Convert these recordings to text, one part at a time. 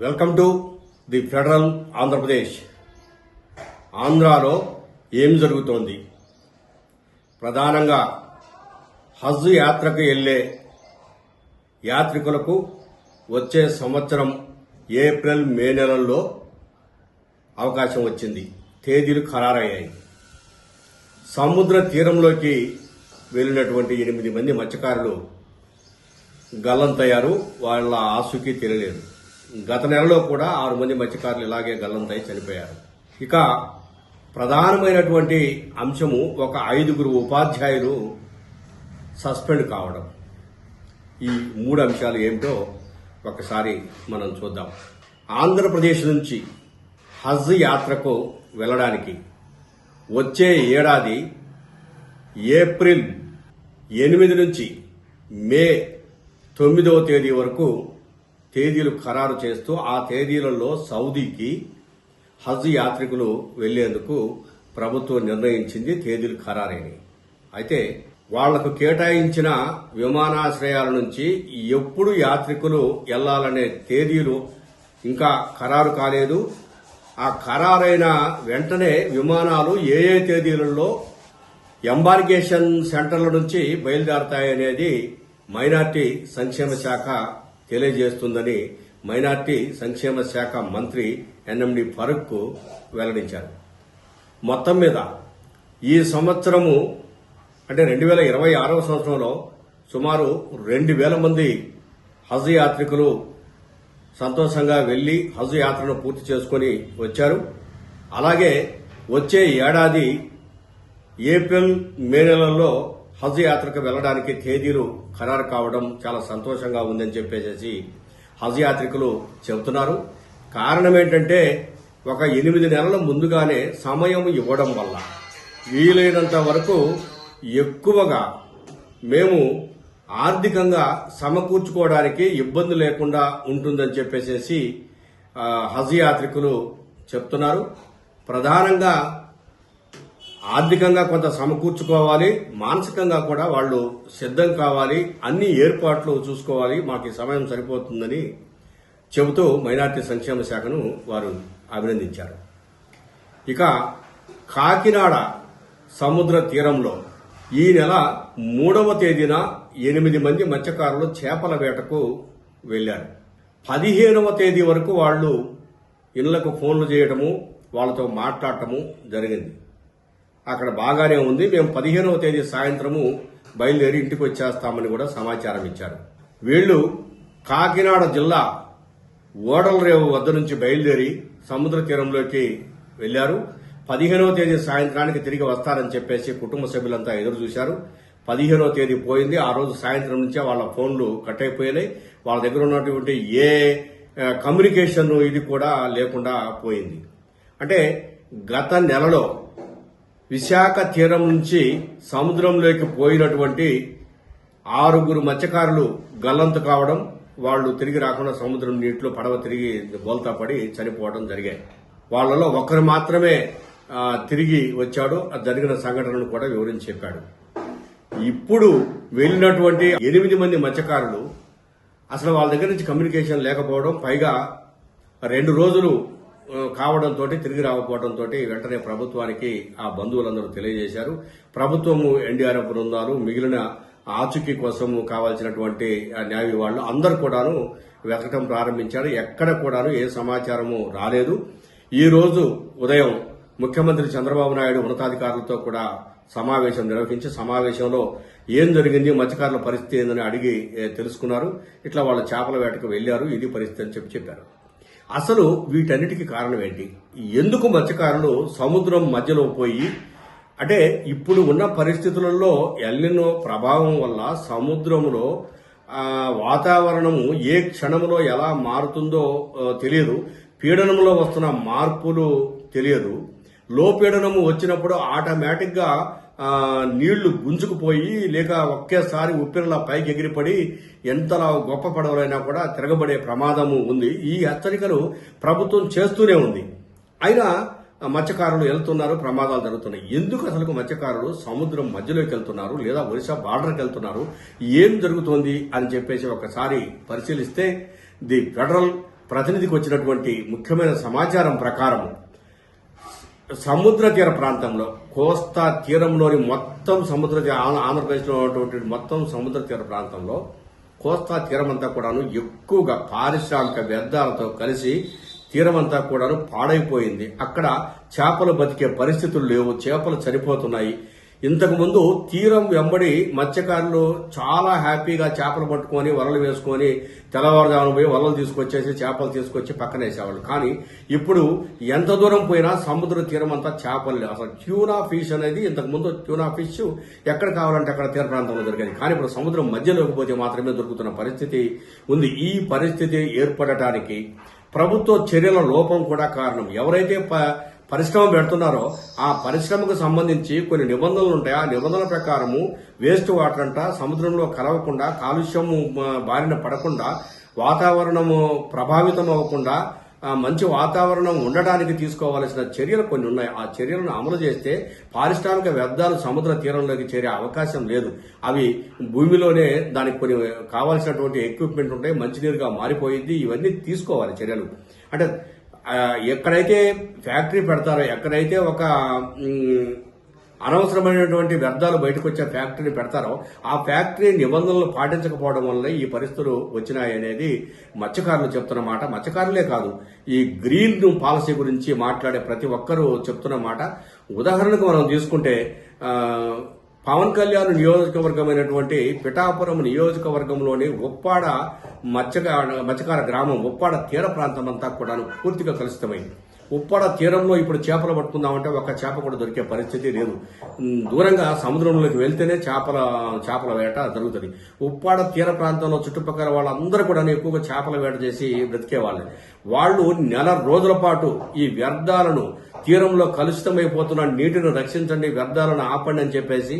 Welcome to the federal Andhra Pradesh. ఆంధ్రాలో ఏం జరుగుతోంది? ప్రధానంగా హజ్ యాత్రకు వెళ్లే యాత్రికులకు వచ్చే సంవత్సరం ఏప్రిల్ మే నెలల్లో అవకాశం వచ్చింది. తేదీలు ఖరారయ్యాయి. సముద్ర తీరంలోకి వెళ్లినటువంటి 8 మంది మత్స్యకారులు గల్లంతయ్యారు. వాళ్ళ ఆసుకి తెలియలేదు. గత నెలలో కూడా 6 మంది మత్స్యకారులు ఇలాగే గల్లంతై చనిపోయారు. ఇక ప్రధానమైనటువంటి అంశము ఒక 5 ఉపాధ్యాయులు సస్పెండ్ కావడం. ఈ 3 అంశాలు ఏమిటో ఒకసారి మనం చూద్దాం. ఆంధ్రప్రదేశ్ నుంచి హజ్ యాత్రకు వెళ్లడానికి వచ్చే ఏడాది ఏప్రిల్ 8 నుంచి మే 9వ తేదీ వరకు తేదీలు ఖరారు చేస్తూ ఆ తేదీలలో సౌదీకి హజ్ యాత్రికులు వెళ్లేందుకు ప్రభుత్వం నిర్ణయించింది. తేదీలు ఖరారైనవి. అయితే వాళ్లకు కేటాయించిన విమానాశ్రయాల నుంచి ఎప్పుడు యాత్రికులు వెళ్లాలనే తేదీలు ఇంకా ఖరారు కాలేదు. ఆ ఖరారైన వెంటనే విమానాలు ఏ తేదీలలో ఎంబార్కేషన్ సెంటర్ల నుంచి బయలుదేరతాయనేది మైనార్టీ సంక్షేమ శాఖ తెలియజేస్తుందని మైనార్టీ సంక్షేమ శాఖ మంత్రి ఎన్ఎండి ఫరూక్ వెల్లడించారు. మొత్తం మీద ఈ సంవత్సరము అంటే 2026వ సంవత్సరంలో సుమారు 2000 మంది హజ్ యాత్రికులు సంతోషంగా వెళ్లి హజ్ యాత్రను పూర్తి చేసుకుని వచ్చారు. అలాగే వచ్చే ఏడాది ఏప్రిల్ మే నెలల్లో హజ్ యాత్రకు వెళ్లడానికి తేదీలు ఖరారు కావడం చాలా సంతోషంగా ఉందని చెప్పేసి హజ్ యాత్రికులు చెబుతున్నారు. కారణం ఏంటంటే ఒక 8 నెలల ముందుగానే సమయం ఇవ్వడం వల్ల వీలైనంత వరకు ఎక్కువగా మేము ఆర్థికంగా సమకూర్చుకోవడానికి ఇబ్బంది లేకుండా ఉంటుందని చెప్పేసి హజ్ యాత్రికులు చెప్తున్నారు. ప్రధానంగా ఆర్థికంగా కొంత సమకూర్చుకోవాలి, మానసికంగా కూడా వాళ్ళు సిద్ధం కావాలి, అన్ని ఏర్పాట్లు చూసుకోవాలి, మాకు ఈ సమయం సరిపోతుందని చెబుతూ మైనార్టీ సంక్షేమ శాఖను వారు అభినందించారు. ఇక కాకినాడ సముద్ర తీరంలో ఈ నెల 3వ తేదీన 8 మంది మత్స్యకారులు చేపల వేటకు వెళ్లారు. 15వ తేదీ వరకు వాళ్లు ఇళ్లకు ఫోన్లు చేయడము, వాళ్లతో మాట్లాడటము జరిగింది. అక్కడ బాగానే ఉంది. మేము 15వ తేదీ సాయంత్రము బయలుదేరి ఇంటికి వచ్చేస్తామని కూడా సమాచారం ఇచ్చారు. వీళ్లు కాకినాడ జిల్లా ఓడలరేవు వద్ద నుంచి బయలుదేరి సముద్ర తీరంలోకి వెళ్లారు. 15వ తేదీ సాయంత్రానికి తిరిగి వస్తారని చెప్పేసి కుటుంబ సభ్యులంతా ఎదురు చూశారు. 15వ తేదీ పోయింది. ఆ రోజు సాయంత్రం నుంచే వాళ్ళ ఫోన్లు కట్ అయిపోయినాయి. వాళ్ళ దగ్గర ఉన్నటువంటి ఏ కమ్యూనికేషన్ ఇది కూడా లేకుండా పోయింది. అంటే గత నెలలో విశాఖ తీరం నుంచి సముద్రంలోకి పోయినటువంటి 6 మత్స్యకారులు గల్లంతు కావడం, వాళ్లు తిరిగి రాకుండా సముద్రం నీటిలో పడవ తిరిగి బోల్తా పడి చనిపోవడం జరిగాయి. వాళ్లలో ఒకరు మాత్రమే తిరిగి వచ్చాడు. జరిగిన సంఘటనను కూడా వివరించి చెప్పాడు. ఇప్పుడు వెళ్లినటువంటి 8 మంది మత్స్యకారులు అసలు వాళ్ళ దగ్గర నుంచి కమ్యూనికేషన్ లేకపోవడం, పైగా 2 రోజులు కావడంతో తిరిగి రాకపోవడంతో వెంటనే ప్రభుత్వానికి ఆ బంధువులందరూ తెలియజేశారు. ప్రభుత్వము ఎన్డీఆర్ఎఫ్ బృందాలు, మిగిలిన ఆచూకీ కోసం కావాల్సినటువంటి న్యాయ వాళ్ళు అందరూ కూడాను వెతకడం ప్రారంభించారు. ఎక్కడ కూడాను ఏ సమాచారము రాలేదు. ఈ రోజు ఉదయం ముఖ్యమంత్రి చంద్రబాబు నాయుడు ఉన్నతాధికారులతో కూడా సమావేశం నిర్వహించి సమావేశంలో ఏం జరిగింది, మత్స్యకారుల పరిస్థితి ఏందని అడిగి తెలుసుకున్నారు. ఇట్లా వాళ్ళు చేపల వేటకు వెళ్లారు, ఇది పరిస్థితి అని చెప్పారు. అసలు వీటన్నిటికీ కారణం ఏంటి? ఎందుకు మత్స్యకారులు సముద్రం మధ్యలో పోయి, అంటే ఇప్పుడు ఉన్న పరిస్థితులలో ఎల్నినో ప్రభావం వల్ల సముద్రంలో వాతావరణము ఏ క్షణంలో ఎలా మారుతుందో తెలియదు. పీడనంలో వస్తున్న మార్పులు తెలియదు. లో పీడనము వచ్చినప్పుడు ఆటోమేటిక్ గా నీళ్లు గుంజుకుపోయి లేక ఒకేసారి ఉప్పెనలా పైకి ఎగిరిపడి ఎంతలా గొప్ప పడవలైనా కూడా తిరగబడే ప్రమాదము ఉంది. ఈ హెచ్చరికలు ప్రభుత్వం చేస్తూనే ఉంది. అయినా మత్స్యకారులు వెళ్తున్నారు, ప్రమాదాలు జరుగుతున్నాయి. ఎందుకు అసలు మత్స్యకారులు సముద్రం మధ్యలోకి వెళ్తున్నారు లేదా ఒరిస్సా బార్డర్కి వెళ్తున్నారు, ఏం జరుగుతోంది అని చెప్పేసి ఒకసారి పరిశీలిస్తే ది ఫెడరల్ ప్రతినిధికి వచ్చినటువంటి ముఖ్యమైన సమాచారం ప్రకారం సముద్ర తీర ప్రాంతంలో కోస్తా తీరంలోని మొత్తం ఆంధ్రప్రదేశ్లో ఉన్నటువంటి మొత్తం సముద్ర తీర ప్రాంతంలో కోస్తా తీరమంతా కూడాను ఎక్కువగా పారిశ్రామిక వ్యర్థాలతో కలిసి తీరమంతా కూడాను పాడైపోయింది. అక్కడ చేపలు బతికే పరిస్థితులు లేవు, చేపలు చనిపోతున్నాయి. ఇంతకు ముందు తీరం వెంబడి మత్స్యకారులు చాలా హ్యాపీగా చేపలు పట్టుకొని వలలు వేసుకొని తెల్లవారుజామున పోయి వలలు తీసుకొచ్చేసి చేపలు తీసుకొచ్చి పక్కన వేసేవాళ్ళు. కానీ ఇప్పుడు ఎంత దూరం పోయినా సముద్ర తీరం అంతా చేపలు లేవు. అసలు ట్యూనా ఫిష్ అనేది ఇంతకు ముందు ట్యూనా ఫిష్ ఎక్కడ కావాలంటే అక్కడ తీర ప్రాంతంలో దొరికేది. కానీ ఇప్పుడు సముద్రం మధ్యలోకి పోతే మాత్రమే దొరుకుతున్న పరిస్థితి ఉంది. ఈ పరిస్థితి ఏర్పడటానికి ప్రభుత్వ చర్యల లోపం కూడా కారణం. ఎవరైతే పరిశ్రమ పెడుతున్నారో ఆ పరిశ్రమకు సంబంధించి కొన్ని నిబంధనలు ఉంటాయి. ఆ నిబంధనల ప్రకారము వేస్ట్ వాటర్ అంట సముద్రంలో కలవకుండా, కాలుష్యం బారిన పడకుండా, వాతావరణము ప్రభావితం అవ్వకుండా మంచి వాతావరణం ఉండడానికి తీసుకోవాల్సిన చర్యలు కొన్ని ఉన్నాయి. ఆ చర్యలను అమలు చేస్తే పారిశ్రామిక వ్యర్థాలు సముద్ర తీరంలోకి చేరే అవకాశం లేదు. అవి భూమిలోనే దానికి కొన్ని కావాల్సినటువంటి ఎక్విప్మెంట్ ఉంటాయి, మంచినీరుగా మారిపోయింది. ఇవన్నీ తీసుకోవాలి చర్యలు. అంటే ఎక్కడైతే ఫ్యాక్టరీ పెడతారో, ఎక్కడైతే ఒక అనవసరమైనటువంటి వ్యర్థాలు బయటకు వచ్చే ఫ్యాక్టరీని పెడతారో ఆ ఫ్యాక్టరీ నిబంధనలు పాటించకపోవడం వల్ల ఈ పరిస్థితులు వచ్చినాయనేది మత్స్యకారులు చెప్తున్న మాట. మత్స్యకారులే కాదు, ఈ గ్రీన్ పాలసీ గురించి మాట్లాడే ప్రతి ఒక్కరూ చెప్తున్న మాట. ఉదాహరణకు మనం తీసుకుంటే పవన్ కళ్యాణ్ నియోజకవర్గమైనటువంటి పిఠాపురం నియోజకవర్గంలోని ఉప్పాడ మత్స్యకార గ్రామం, ఉప్పాడ తీర ప్రాంతం అంతా కూడా పూర్తిగా కలుషితమైంది. ఉప్పాడ తీరంలో ఇప్పుడు చేపలు పట్టుకుందామంటే ఒక చేప కూడా దొరికే పరిస్థితి లేదు. దూరంగా సముద్రంలోకి వెళ్తేనే చేపల వేట జరుగుతుంది. ఉప్పాడ తీర ప్రాంతంలో చుట్టుపక్కల వాళ్ళందరూ కూడా ఎక్కువగా చేపల వేట చేసి బ్రతికేవాళ్ళే. వాళ్ళు నెల రోజుల పాటు ఈ వ్యర్థాలను, తీరంలో కలుషితమైపోతున్న నీటిని రక్షించండి, వ్యర్థాలను ఆపండి అని చెప్పేసి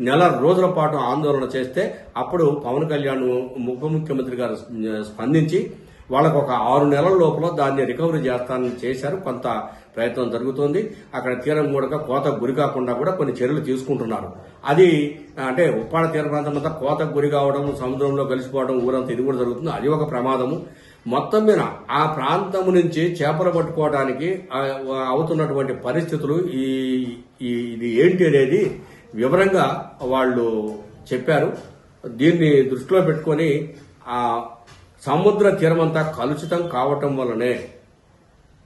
నెల రోజుల పాటు ఆందోళన చేస్తే అప్పుడు పవన్ కళ్యాణ్ ఉప ముఖ్యమంత్రి గారు స్పందించి వాళ్ళకు ఒక 6 నెలల లోపల దాన్ని రికవరీ చేస్తానని చేశారు. కొంత ప్రయత్నం జరుగుతోంది. అక్కడ తీరం కూడా కోతకు గురి కాకుండా కూడా కొన్ని చర్యలు తీసుకుంటున్నారు. అది అంటే ఉప్పాడ తీర ప్రాంతం అంతా కోతకు గురి కావడం, సముద్రంలో కలిసిపోవడం, ఊరంతా ఇది కూడా జరుగుతుంది. అది ఒక ప్రమాదము. మొత్తం మీద ఆ ప్రాంతం నుంచి చేపలు పట్టుకోవడానికి అవుతున్నటువంటి పరిస్థితులు ఇది ఏంటి అనేది వివరంగా వాళ్ళు చెప్పారు. దీన్ని దృష్టిలో పెట్టుకొని ఆ సముద్ర తీరమంతా కలుషితం కావటం వల్లనే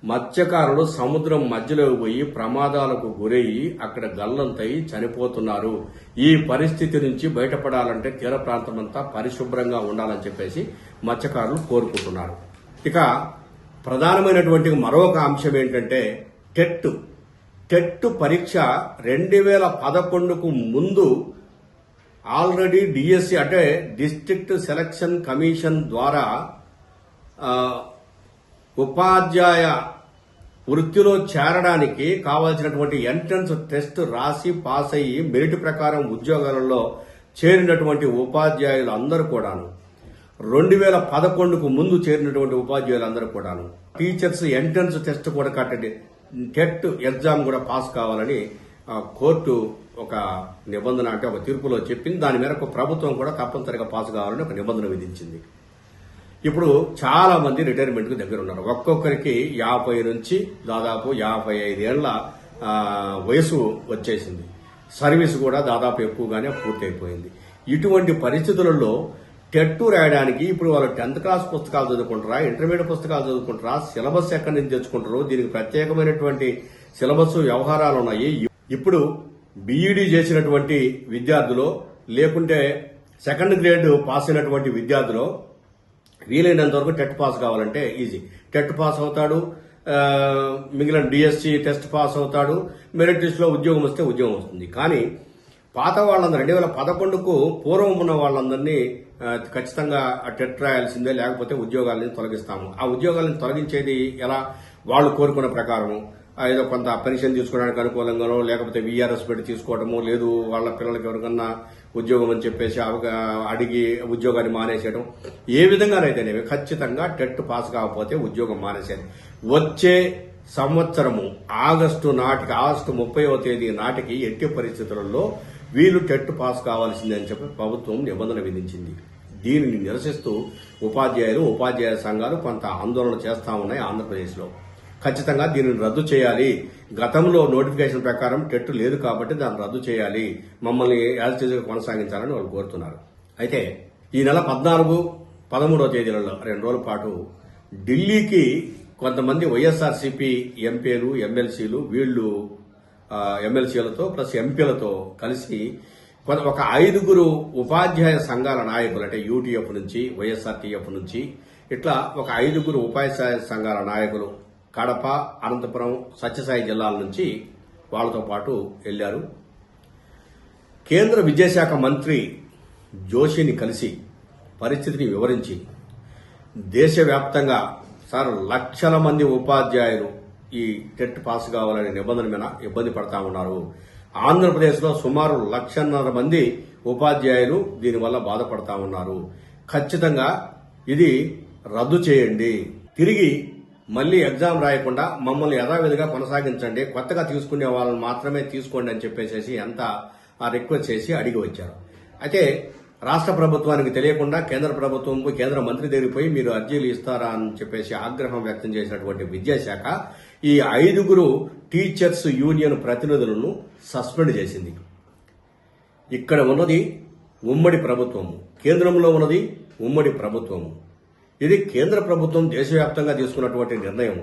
మత్స్యకారులు సముద్రం మధ్యలో పోయి ప్రమాదాలకు గురయ్యి అక్కడ గల్లంతయి చనిపోతున్నారు. ఈ పరిస్థితి నుంచి బయటపడాలంటే తీర ప్రాంతం అంతా పరిశుభ్రంగా ఉండాలని చెప్పేసి మత్స్యకారులు కోరుకుంటున్నారు. ఇక ప్రధానమైనటువంటి మరొక అంశం ఏంటంటే టెట్ పరీక్ష 2011కు ముందు ఆల్రెడీ డిఎస్సి అంటే డిస్ట్రిక్ట్ సెలక్షన్ కమిషన్ ద్వారా ఉపాధ్యాయ వృత్తిలో చేరడానికి కావాల్సినటువంటి ఎంట్రన్స్ టెస్ట్ రాసి పాస్ అయ్యి మెరిట్ ప్రకారం ఉద్యోగాలలో చేరినటువంటి ఉపాధ్యాయులు అందరూ కూడాను 2011కు ముందు చేరినటువంటి ఉపాధ్యాయులు అందరూ కూడాను టీచర్స్ ఎంట్రన్స్ టెస్ట్ కూడా కట్టండి, టెట్ ఎగ్జామ్ కూడా పాస్ కావాలని కోర్టు ఒక నిబంధన అంటే ఒక తీర్పులో చెప్పింది. దాని మేరకు ప్రభుత్వం కూడా తప్పనిసరిగా పాస్ కావాలని ఒక నిబంధన విధించింది. ఇప్పుడు చాలా మంది రిటైర్మెంట్ కు దగ్గర ఉన్నారు. ఒక్కొక్కరికి 50 నుంచి దాదాపు 55 ఏళ్ల వయసు వచ్చేసింది. సర్వీస్ కూడా దాదాపు ఎక్కువగానే పూర్తయిపోయింది. ఇటువంటి పరిస్థితులలో టెట్ రాయడానికి ఇప్పుడు వాళ్ళు 10th క్లాస్ పుస్తకాలు చదువుకుంటారా, ఇంటర్మీడియట్ పుస్తకాలు చదువుకుంటారా, సిలబస్ ఎక్కడి నుంచి తెచ్చుకుంటారు, దీనికి ప్రత్యేకమైనటువంటి సిలబస్ వ్యవహారాలు ఉన్నాయి. ఇప్పుడు బీఈడీ చేసినటువంటి విద్యార్థులు లేకుంటే సెకండ్ గ్రేడ్ పాస్ అయినటువంటి విద్యార్థులు వీలైనంత వరకు టెట్ పాస్ కావాలంటే ఈజీ. టెట్ పాస్ అవుతాడు, మిగిలిన డిఎస్సి టెస్ట్ పాస్ అవుతాడు, మెరిట్ లిస్ట్ లో ఉద్యోగం వస్తే ఉద్యోగం వస్తుంది. కానీ పాత వాళ్ళందరూ 2011కు పూర్వం ఉన్న వాళ్ళందరినీ ఖచ్చితంగా టెట్ రాయాల్సిందే, లేకపోతే ఉద్యోగాలను తొలగిస్తాము. ఆ ఉద్యోగాలను తొలగించేది ఎలా? వాళ్ళు కోరుకున్న ప్రకారము ఏదో కొంత పెన్షన్ తీసుకోవడానికి అనుకూలంగానో, లేకపోతే వీఆర్ఎస్ పెట్టి తీసుకోవడము, లేదు వాళ్ళ పిల్లలకి ఎవరికన్నా ఉద్యోగం అని చెప్పేసి అడిగి ఉద్యోగాన్ని మానేసేయడం, ఏ విధంగానైతేనేవి ఖచ్చితంగా టెట్ పాస్ కాకపోతే ఉద్యోగం మానేసేది. వచ్చే సంవత్సరము ఆగస్టు 30వ తేదీ నాటికి ఎట్టి పరిస్థితులలో వీళ్ళు టెట్ పాస్ కావాల్సిందే అని చెప్పి ప్రభుత్వం నిబంధన విధించింది. దీనిని నిరసిస్తూ ఉపాధ్యాయ సంఘాలు కొంత ఆందోళన చేస్తా ఉన్నాయి ఆంధ్రప్రదేశ్లో. ఖచ్చితంగా దీనిని రద్దు చేయాలి. గతంలో నోటిఫికేషన్ ప్రకారం టెట్ లేదు కాబట్టి దాన్ని రద్దు చేయాలి, మమ్మల్ని యాజిటీజ్గా కొనసాగించాలని వాళ్ళు కోరుతున్నారు. అయితే ఈ నెల 14, 13వ తేదీలలో 2 రోజుల పాటు ఢిల్లీకి కొంతమంది వైఎస్ఆర్సీపీ ఎంపీలు, ఎమ్మెల్సీలు, వీళ్లు ఎమ్మెల్సీలతో ప్లస్ ఎంపీలతో కలిసి ఒక 5 ఉపాధ్యాయ సంఘాల నాయకులు, అంటే యూటీఎఫ్ నుంచి, వైఎస్ఆర్టీఎఫ్ నుంచి, ఇట్లా ఒక 5 ఉపాధ్యాయ సంఘాల నాయకులు కడప, అనంతపురం, సత్యసాయి జిల్లాల నుంచి వాళ్లతో పాటు వెళ్లారు. కేంద్ర విద్యాశాఖ మంత్రి జోషిని కలిసి పరిస్థితిని వివరించి, దేశవ్యాప్తంగా సార్ లక్షల మంది ఉపాధ్యాయులు ఈ టెట్ పాస్ కావాలనే నిబంధన మీద ఇబ్బంది పడతా ఉన్నారు. ఆంధ్రప్రదేశ్లో సుమారు 1,50,000 మంది ఉపాధ్యాయులు దీనివల్ల బాధపడతా ఉన్నారు. ఖచ్చితంగా ఇది రద్దు చేయండి, తిరిగి మళ్లీ ఎగ్జామ్ రాయకుండా మమ్మల్ని యథావిధిగా కొనసాగించండి, కొత్తగా తీసుకునే వాళ్ళని మాత్రమే తీసుకోండి అని చెప్పేసి అంతా రిక్వెస్ట్ చేసి అడిగి వచ్చారు. అయితే రాష్ట్ర ప్రభుత్వానికి తెలియకుండా కేంద్ర మంత్రి దగ్గరికి పోయి మీరు అర్జీలు ఇస్తారా అని చెప్పేసి ఆగ్రహం వ్యక్తం చేసినటువంటి విద్యాశాఖ ఈ 5 టీచర్స్ యూనియన్ ప్రతినిధులను సస్పెండ్ చేసింది. ఇక్కడ ఉన్నది ఉమ్మడి ప్రభుత్వము, కేంద్రంలో ఉన్నది ఉమ్మడి ప్రభుత్వము. ఇది కేంద్ర ప్రభుత్వం దేశవ్యాప్తంగా తీసుకున్నటువంటి నిర్ణయం.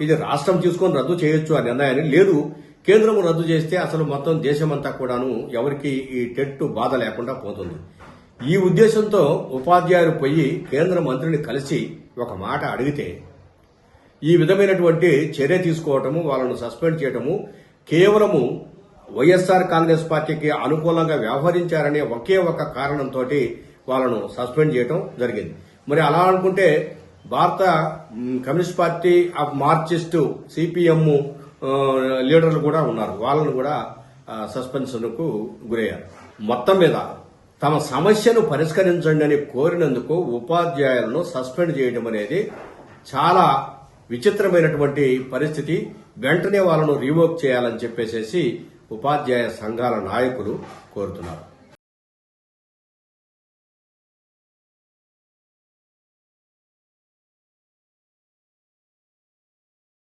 ఇది రాష్ట్రం తీసుకొని రద్దు చేయొచ్చు ఆ నిర్ణయాన్ని. లేదు, కేంద్రం రద్దు చేస్తే అసలు మొత్తం దేశమంతా కూడాను ఎవరికి ఈ టెట్ బాధ లేకుండా పోతుంది. ఈ ఉద్దేశంతో ఉపాధ్యాయులు పోయి కేంద్ర మంత్రిని కలిసి ఒక మాట అడిగితే ఈ విధమైనటువంటి చర్య తీసుకోవటము, వాళ్ళను సస్పెండ్ చేయటము కేవలము వైఎస్ఆర్ కాంగ్రెస్ పార్టీకి అనుకూలంగా వ్యవహరించారనే ఒకే ఒక కారణంతో వాళ్ళను సస్పెండ్ చేయటం జరిగింది. మరి అలా అనుకుంటే భారత communist party of Marxist CPM లీడర్లు కూడా ఉన్నారు, వాళ్ళను కూడా సస్పెన్షన్ కు గురయ్యారు. మొత్తం మీద తమ సమస్యను పరిష్కరించండి అని కోరినందుకు ఉపాధ్యాయులను సస్పెండ్ చేయడం అనేది చాలా విచిత్రమైనటువంటి పరిస్థితి. వెంటనే వాళ్ళను రివోక్ చేయాలని చెప్పేసి ఉపాధ్యాయ సంఘాల నాయకులు కోరుతున్నారు.